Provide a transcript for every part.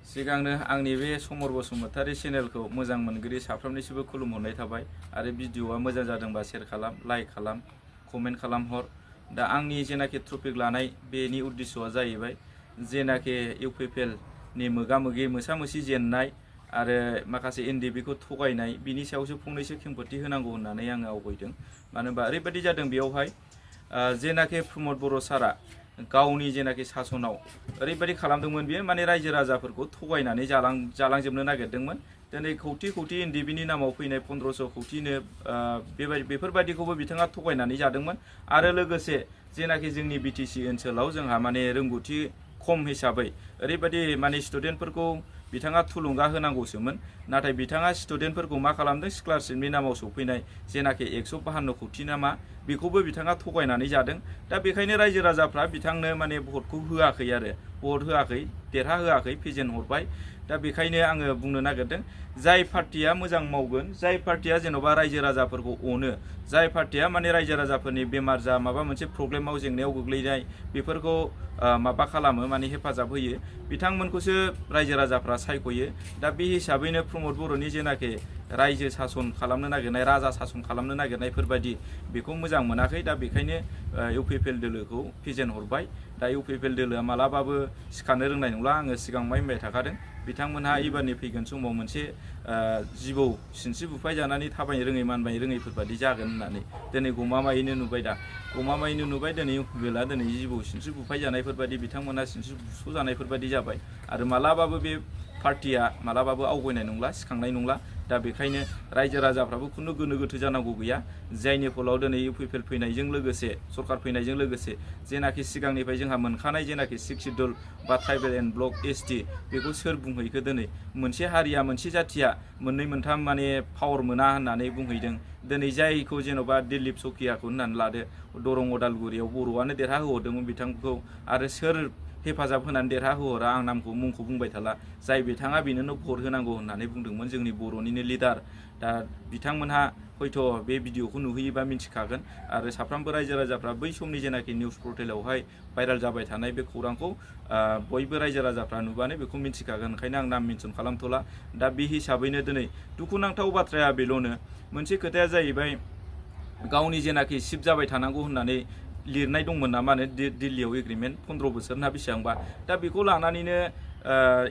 सिगांनो आंनि बे समर बसुमतारी चेनेलखौ मोजां मोनगिरि साफ्रोमनिसिमबो खुलुमहरनाय थाबाय आरो भिडिअआ मोजां जादोंबा शेयार खालाम, लाइक खालाम, कमेन्ट खालामहर। दा आंनि जेनाखि टपिक लानाय बेनि उद्देश्यआ जाहैबाय जेनाखि इउपिपिएल नि मोगा-मोगि मोसा-मोसि जेननाय आरो माखासे एनडिबिखौ थगायनाय बिनि सायावसो फंनैसो खेंफोरथि होनांगौ होननानै आङो आवगायदों। मानो होनबा ओरैबायदि जादों बेयावहाय जेनाखि प्रमद बर' सारा गावनि जेनाखि सासनाव ओरैबायदि खालामदोंमोन बियो माने रायजो राजाफोरखौ थगायनानै जालांजोबनो नागिरदोंमोन। दिनै खौथि खौथि एनडिबिनि नामाव फैनाय 1500 खौथिनो बेफोरबायदिखौबो बिथाङा थगायनानै जादोंमोन आरो लोगोसे जेनाखि जोंनि बिटिसि ओनसोलाव जोंहा माने रोंगौथि खम हिसाबै ओरैबायदि माने स्टुडेन्टफोरखौ बिथाङा थुलुंगा होनांगौसोमोन, नाथाय बिथाङा स्टुडेन्टफोरखौ मा खालामदों स्कलारशिपनि नामाव सौफैनाय जेनाखि 152 खौथि नामा बेखौबो बिथाङा थगायनानै जादों। दा बेखायनो रायजो राजाफ्रा बिथांनो माने भटखौ होआखै आरो भट होआखै, देरहाहोआखै, फेजेनहरबाय। दा बेखायनो आङो बुंनो नागिरदों जाय पार्टिया मोजां मावगोन, जाय पार्टिया जेन'बा रायजो राजाफोरखौ अनो, जाय पार्टिया माने रायजो राजाफोरनि बेमार जा माबा मोनसे प्रब्लेमाव जेंनायाव गोग्लैनाय बेफोरखौ माबा खालामो माने हेफाजाब होयो, बिथांमोनखौसो रायजो राजाफ्रा सायख'यो। दा बे हिसाबैनो प्रमद बर'नि जेनाखि रायजो सासन खालामनो नागिरनाय, राजा सासन खालामनो नागिरनायफोरबायदि बेखौ मोजां मोनाखै। दा बेखायनो इउपिपिएल दोलोखौ फेजेनहरबाय। दा इउपिपिएल दोलोआ मालाबाबो सिखारनो रोंनाय नंला, आङो सिगां बुंबाय थाखादों। बिथांमोनहा एबारनि फैगोन समाव मोनसे जिबौ सिनस्रि बुफाय जानानै थाबायनो रोङै मानबायनो रोङैफोरबायदि जागोन होननानै दिनै गमामायैनो नुबाय। दा गमामायैनो नुबाय दिनै इउपिपिएलआ दिनै जिबौ सिनस्रि बुफाय जानायफोरबायदि बिथांमोनहा सिनस्रि बुस' जानायफोरबायदि जाबाय आरो मालाबाबो बे पार्टिया मालाबाबो आवगायनाय नंला, सिखांनाय नंला। दा बेखायनो रायजो राजाफ्राबो खुनु गोनो गोथो जानांगौ गैया, जायनि फलाव दिनै इउपिपिएल फैनायजों लोगोसे सरकार फैनायजों लोगोसे जेनाखि सिगांनिफ्राय जोंहा मोनखानाय जेनाखि 6 शिड्युल बा ट्राइबेल एन्ड ब्लक एसटि बेखौ सोर बुंहैखो दिनै मोनसे हारिया मोनसे जाथिया मोननै मोनथाम माने पावार मोना होननानै बुंहैदों। दिनै जायखौ जेन'बा दिलीप सखियाखौ होननानै लादो, दरं अदालगुरियाव बर'आनो देरहाहोहरदोंमोन बिथांखौ आरो सोर हेफाजाब होनानै देरहाहोहरा आं मुंखौ बुंबाय थाला, जाय बिथाङा बेनोनो भट होनांगौ होननानै बुंदोंमोन, जोंनि बर'निनो लिडार। दा बिथांमोनहा हयथ' बे भिडिअखौ नुहैयोबा मिन्थिखागोन आरो साफ्रोमबो रायजो राजाफ्रा बै समनि जेनाखि निउस पर्टेलावहाय भाइरेल जाबाय थानाय बे खौरांखौ बयबो रायजो राजाफ्रा नुबानो बेखौ मिन्थिखागोन। ओंखायनो आं नाम मेनसन खालामथ'ला। दा बे हिसाबैनो दिनै दुखुनांथाव बाथ्राया बेल'नो, मोनसे खोथाया जाहैबाय गावनि जेनाखि सिफ जाबाय थानांगौ होननानै लिरनाय दंमोन नामानो दिल्लीयाव एग्रिमेन्ट 15 बोसोर ना बेसेबांबा। दा बेखौ लानानैनो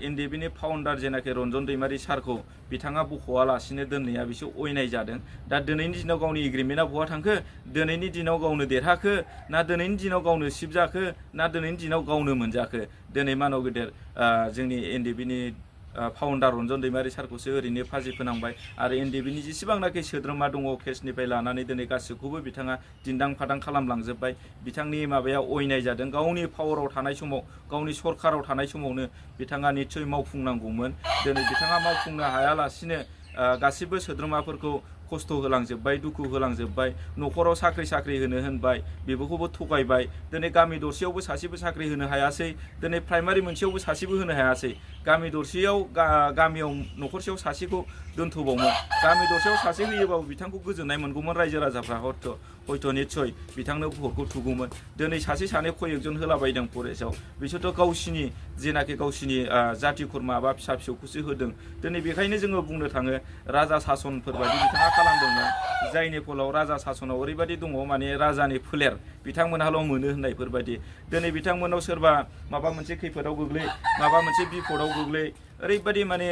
एनडिबिनि फाउन्डार जेनाखि रन्जन दैमारि सारखौ बिथाङा बख'वालासिनो दोननाया बिसोर अयनाय जादों। दा दिनैनि दिनाव गावनि एग्रिमेन्टआ बहा थांखो, दिनैनि दिनाव गावनो देरहाखो ना दिनैनि दिनाव गावनो सिफ जाखो ना दिनैनि दिनाव गावनो मोनजाखो। दिनै मानव गेदेर जोंनि एनडिबिनि फाउन्डार रन्जन दैमारि सारखौसो ओरैनो फाजि फोनांबाय आरो एनडिबिनि जेसेबांनाखि सोद्रोमा दङ केसनिफ्राय लानानै दिनै गासैखौबो बिथाङा दिन्दां फादां खालामलांजोब्बाय। बिथांनि माबाया अयनाय जादों। गावनि पावाराव थानाय समाव, गावनि सरकाराव थानाय समावनो बिथाङा निस्सय मावफुंनांगौमोन। दिनै बिथाङा मावफुंनो हायालासिनो गासिबो सोद्रोमाफोरखौ खस्थ' होलांजोब्बाय, दुखु होलांजोब्बाय, न'खराव साख्रि होनो होनबाय, बेफोरखौबो थगायबाय। दिनै गामि दरसेयावबो सासेबो साख्रि होनो हायासै, दिनै प्राइमारि मोनसेयावबो सासेबो होनो हायासै। गामि दरसेयाव गामियाव न'खरसेयाव सासेखौ दोनथ'बावमोन, गामि दरसेयाव सासे होयोबाबो बिथांखौ गोजोननाय मोनगौमोन रायजो राजाफ्रा, हयथ' निस्सय बिथांनो भटखौ थुगौमोन। दिनै सासे सानै कय-एकजन होलाबायदों फरेस्टआव, बिसोरथ' गावसिनि जेनाखि गावसिनि जाथि खुरमा बा फिसा फिसौखौसो होदों। दिनै बेखायनो जोङो बुंनो थाङो राजा सासनफोरबायदि बिथाङा खालामदोंमोन, जायनि फलाव राजा सासनाव ओरैबायदि दङ माने राजानि फोलेर बिथांमोनहाल' मोनो होननायफोरबायदि। दिनै बिथांमोनाव सोरबा माबा मोनसे खैफोदाव गोग्लै, माबा मोनसे बिपदाव गोग्लै ओरैबायदि माने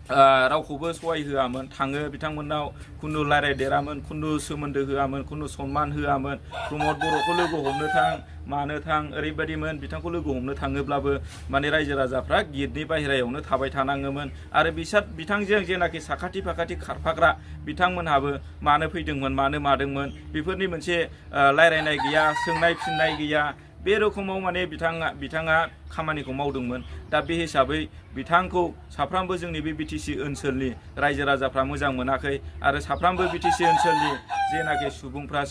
रावखौबो सहाय होआमोन, थाङो बिथांमोननाव खुनु रायज्लायदेरामोन, खुनु सोमोन्दो होआमोन, खुनु सनमान होआमोन। प्रमद बर'खौ लोगो हमनो थां, मानो थां, ओरैबायदिमोन बिथांखौ लोगो हमनो थाङोब्लाबो माने रायजो राजाफ्रा गेटनि बाहेरायावनो थाबाय थानाङोमोन आरो बिथांजों जेनाखि साखाथि फाखाथि खारफाग्रा बिथांमोनहाबो मानो फैदोंमोन, मानो मादोंमोन बेफोरनि मोनसे रायज्लायनाय गैया, सोंनाय फिननाय गैया। बे रोखोमाव माने बिथाङा खामानिखौ मावदोंमोन। दा बे हिसाबै बिथांखौ साफ्रोमबो जोंनि बे बिटिसि ओनसोलनि रायजो राजाफ्रा मोजां मोनाखै आरो साफ्रोमबो बिटिसि ओनसोलनि जेनाखि सुबुंफ्रा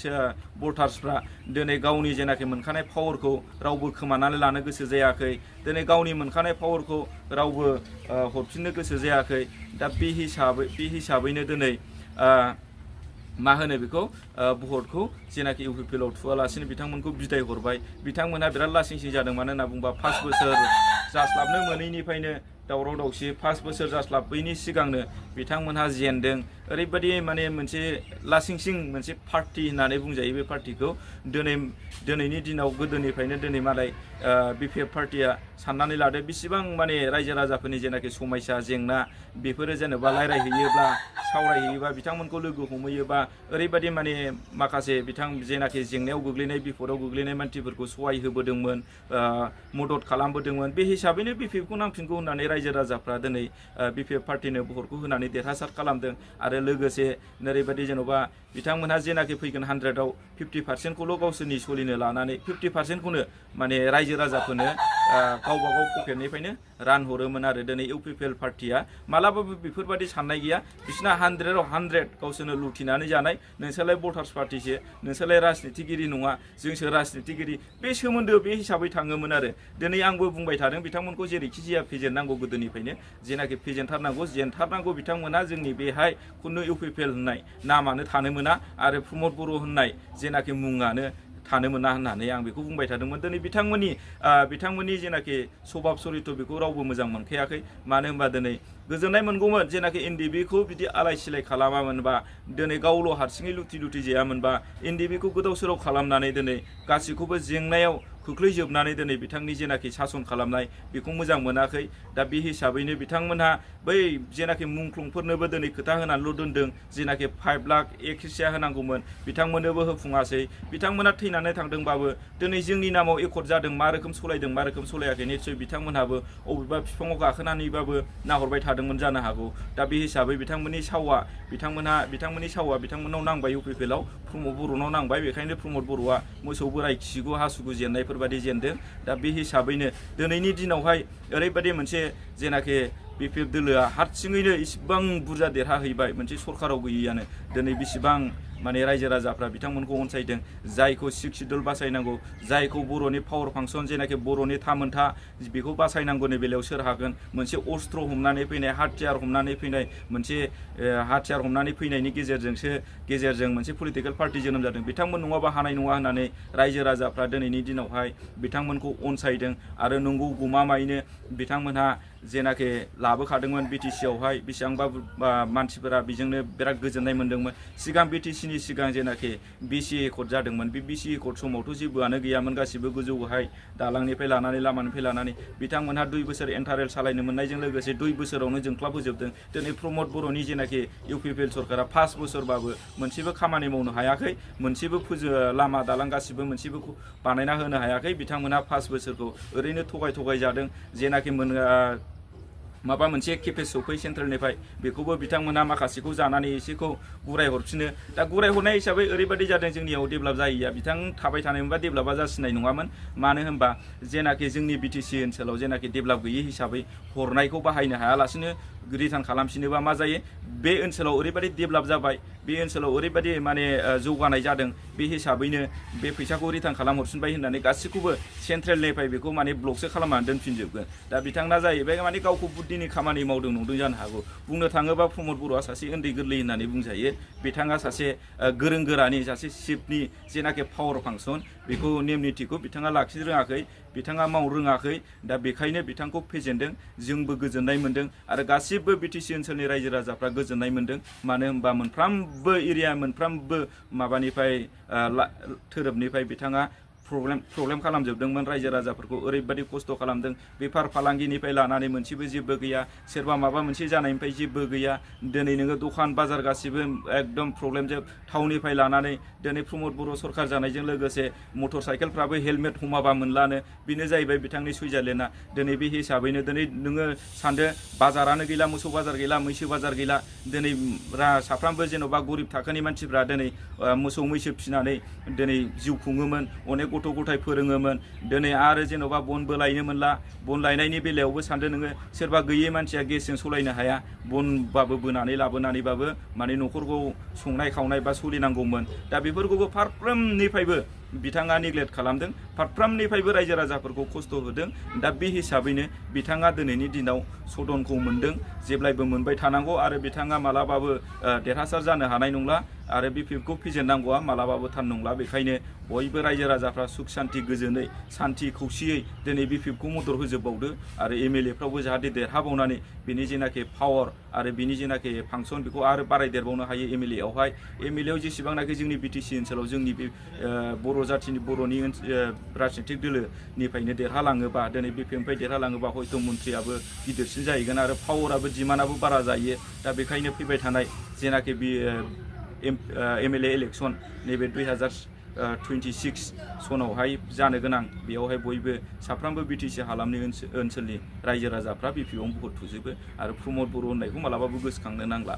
भटार्सफ्रा दिनै गावनि जेनाखि मोनखानाय पावारखौ रावबो खोमानानै लानो गोसो जायाखै। दिनै गावनि मोनखानाय पावारखौ रावबो हरफिननो गोसो जायाखै। दा बे हिसाबैनो दिनै मा होनो बेखौ भटखौ जेनाखि इउपिपिएलआव थुआलासिनो बिथांमोनखौ बिदाय हरबाय। बिथांमोनहा बिराद लासिंसिं जादों, मानो होनना बुंबा 5 बोसोर जास्लाबनो मोनैनिफ्रायनो दावराव दावसि 5 बोसोर जास्लाबैनि सिगांनो बिथांमोनहा जेनदों ओरैबायदि माने मोनसे लासिंसिं मोनसे पार्टी होननानै बुंजायो बे पार्टीखौ दिनैनि दिनाव गोदोनिफ्रायनो दिनै मालाय बिपिएफ पार्टीया साननानै लादो बेसेबां माने रायजो राजाफोरनि जेनाखि समस्या जेंना बेफोरो जेनेबा रायलायहैयोब्ला सावरायहैयोबा बिथांमोनखौ लोगो हमहैयोबा ओरैबायदि माने माखासे जेनाखि जेंनायाव गोग्लैनाय बिपदाव गोग्लैनाय मानसिफोरखौ सहाय होबोदोंमोन मदद खालामबोदोंमोन बे हिसाबैनो बिपिएफखौ नांफिनगौ होननानै रायजो राजाफ्रा दिनै बिपिएफ पार्टीनो भटखौ होनानै देरहासार खालामदों आरो लोगोसे ओरैबायदि जेन'बा बिथांमोनहा जेनाखि फैगोन 100आव 50%खौल' गावसोरनि सलिनो लानानै 50%खौनो माने रायजो राजाफोरनो गावबा गाव पकेटनिफ्रायनो रान हरोमोन आरो दिनै इउपिपिएल पार्टीया मालाबाबो बेफोरबायदि साननाय गैया बिसिना 100आव 100 गावसोरनो लुथिनानै जानाय नोंसोरलाय भटार्स पार्टीसो नोंसोरलाय राजनितिगिरि नङा जोंसो राजनितिगिरि बे सोमोन्दो बे हिसाबै थाङोमोन आरो दिनै आंबो बुंबाय थादों बिथांमोनखौ जेरैखि जाया फेजेननांगौ गोदोनिफ्रायनो जेनाखि फेजेनथारनांगौ जेनथारनांगौ बिथांमोना जोंनि बेहाय खुनु इउपिपिएल होननाय नामानो थानो मोना आरो प्रमद बर' होननाय जेनाखि मुङानो थानो मोना होननानै आं बेखौ बुंबाय थादोंमोन दिनै बिथांमोननि जेनाखि सभाब चरित्र बेखौ रावबो मोजां मोनखायाखै मानो होनबा दिनै गोजोननाय मोनगौमोन जेनाखि एनडिबिखौ बिदि आलाय सिलाय खालामामोनबा दिनै गावल' हारसिङै लुथि जायामोनबा एनडिबिखौ गोदाव सोराव खालामनानै दिनै गासैखौबो जेंनायाव खोख्लैजोबनानै दिनै बिथांनि जेनाखि सासन खालामनाय बेखौ मोजां मोनाखै दा बे हिसाबैनो बिथांमोनहा बै जेनाखि मुंख्लंफोरनोबो दिनै खोथा होनानैल' दोनदों जेनाखि 5 लाख एक्सिया होनांगौमोन बिथांमोननोबो होफुङासै बिथांमोना थैनानै थांदोंबाबो दिनै जोंनि नामाव एकर्ड जादों मा रोखोम सलायदों मा रोखोम सलायाखै निश्चय बिथांमोनहाबो अबेबा बिफाङाव गाखोनानैबाबो नाहरबाय थादोंमोन जानो हागौ दा बे हिसाबै बिथांमोननि सावा बिथांमोननाव नांबाय इउपिपिएलआव प्रमद बर'नाव नांबाय बेखायनो प्रमद बर'आ मोसौ बोराय खिगु हासुगु जेननायफोरबायदि जेनदों दा बे हिसाबैनो दिनैनि दिनावहाय ओरैबायदि मोनसे जेनाखि बिपिएफ दोलोआ हारसिङैनो इसिबां बुरजा देरहाहैबाय मोनसे सरकाराव गैयैयानो दिनै बेसेबां माने रायजो राजाफ्रा बिथांमोनखौ अनसायदों जायखौ 6 शिड्युल बासायनांगौ जायखौ बर'नि पावार फांसन जेनाखि बर'नि थामोनथा बेखौ बासायनांगौनि बेलायाव सोर हागोन मोनसे अस्त्र हमनानै फैनाय हाथियार हमनानै फैनाय मोनसे हाथियार हमनानै फैनायनि गेजेरजों मोनसे पलिटिकेल पार्टी जोनोम जादों बिथांमोन नङाबा हानाय नङा होननानै रायजो राजाफ्रा दिनैनि दिनावहाय बिथांमोनखौ अनसायदों आरो नंगौ गमामायैनो बिथांमोनहा जेनाखि लाबोखादोंमोन बिटिसियावहाय बेसेबांबा मानसिफोरा बेजोंनो बिराद गोजोननाय मोन्दोंमोन सिगां बिटिसिनि सिगां जेनाखि बिसि एकर्ड जादोंमोन बे बिसि एकर्ड समावथ' जेबोआनो गैयामोन गासिबो गोजौ गाहाय दालांनिफ्राय लानानै लामानिफ्राय लानानै बिथांमोनहा 2 बोसोर एन्टारेल सालायनो मोननायजों लोगोसे 2 बोसोरावनो जोंख्लाब होजोबदों दिनै प्रमद बर'नि जेनाखि इउपिपिएल सरकारा 5 बोसोरबाबो मोनसेबो खामानि मावनो हायाखै मोनसेबो लामा दालां गासिबो मोनसेबो बानायना होनो हायाखै बिथांमोनहा 5 बोसोरखौ ओरैनो थगाय जादों जेनाखि माबा मोनसे केपेस सौफै सेन्ट्रेलनिफ्राय बेखौबो बिथांमोना माखासेखौ जानानै एसेखौ गुराय हरफिनो दा गुराय हरनाय हिसाबै ओरैबायदि जादों जोंनियाव डेभेलप जायैया बिथां थाबाय थानायमोनबा डेभेलपा जासिनाय नङामोन मानो होनबा जेनाखि जोंनि बिटिसि ओनसोलाव जेनाखि डेभेलप गैयै हिसाबै हरनायखौ बाहायनो हायालासिनो रिटार्न खालामफिनोबा मा जायो बे ओनसोलाव ओरैबायदि डेभेलप जाबाय बे ओनसोलाव ओरैबायदि माने जौगानाय जादों बे हिसाबैनो बे फैसाखौ रिटार्न खालामहरफिनबाय होननानै गासैखौबो सेन्ट्रेलनिफ्राय बेखौ माने ब्लकसो खालामनानै दोनफिनजोबगोन दा बिथांना जाहैबाय माने गावखौ बुद्धिनि खामानि मावदों नंदों जानो हागौ बुंनो थाङोबा प्रमद बर'आ सासे उन्दै गोरलै होननानै बुंजायो बिथाङा सासे गोरों गोरानि सासे चिफनि जेनाखि पावार फांसन बेखौ नेम नितिखौ बिथाङा लाखिनो रोङाखै बिथाङा मावनो रोङाखै दा बेखायनो बिथांखौ फेजेनदों जोंबो गोजोननाय मोन्दों आरो गासिबो बिटिसि ओनसोलनि रायजो राजाफ्रा गोजोननाय मोन्दों मानो होनबा मोनफ्रोमबो एरिया मोनफ्रोमबो माबानिफ्राय धोरोमनिफ्राय बिथाङा प्रब्लेम खालामजोबदोंमोन रायजो राजाफोरखौ ओरैबायदि खस्थ' खालामदों बेफार फालांगिनिफ्राय लानानै मोनसेबो जेबो गैया सोरबा माबा मोनसे जानायनिफ्राय जेबो गैया दिनै नोङो दखान बाजार गासिबो एकदम प्रब्लेमजोब थावनिफ्राय लानानै दिनै प्रमद बर' सरकार जानायजों लोगोसे मटर साइकेलफ्राबो हेलमेट हमाबा मोनलानो बेनो जाहैबाय बिथांनि सुइजारलेण्डआ दिनै बे हिसाबैनो दिनै नोङो सानदो बाजारानो गैला मोसौ बाजार गैला मैसो बाजार गैला दिनै साफ्रोमबो जेन'बा गरिब थाखोनि मानसिफ्रा दिनै मोसौ मैसो फिसिनानै दिनै जिउ खुङोमोन अनेक गथ' गथाय फोरोङोमोन दिनै आरो जेन'बा बनबो लायनो मोनला बन लायनायनि बेलायावबो सानदो नोङो सोरबा गैयै मानसिया गेसजों सलायनो हाया बनबाबो बोनानै लाबोनानैबाबो माने न'खरखौ संनाय खावनाय बा सोलिनांगौमोन दा बेफोरखौबो फारफ्रोमनिफ्रायबो बिथाङा नेग्लेक्ट खालामदों फारफ्रोमनिफ्रायबो रायजो राजाफोरखौ खस्थ' होदों दा बे हिसाबैनो बिथाङा दिनैनि दिनाव सदनखौ मोनदों जेब्लायबो मोनबाय थानांगौ आरो बिथाङा मालाबाबो देरहासार जानो हानाय नंला आरो BPF खौ फेजेननांगौआ मालाबाबो थान नंला बेखायनो बयबो रायजो राजाफ्रा सुख शान्ति गोजोनै सान्ति खौसेयै दिनै BPF खौ मदद होजोबबावदो आरो MLA फ्रावबो जाहाथे देरहाबावनानै बिनि जेनाखि पावार आरो बिनि जेनाखि फांसन बेखौ आरो बारायदेरबावनो हायो MLA आवहाय MLA आव जेसेबांनाखि जोंनि BTC ओनसोलाव जोंनि बे बर' जाथिनि बर'नि राजनितिक दोलोनिफ्रायनो देरहालाङोबा दिनै BPF निफ्राय देरहालाङोबा हयथ' मन्थ्रियाबो गिदिरसिन जाहैगोन आरो पावाराबो डिमान्डआबो बारा जायो दा बेखायनो फैबाय थानाय जेनाखि MLA इलेक्सन नैबे 2026 सनावहाय जानो गोनां बेयावहाय बयबो साफ्रोमबो BTC हालामनि ओनसोलनि रायजो राजाफ्रा BPF आवनो भट थुजोबो आरो प्रमद बर' होननायखौ मालाबाबो गोसोखांनो नांला।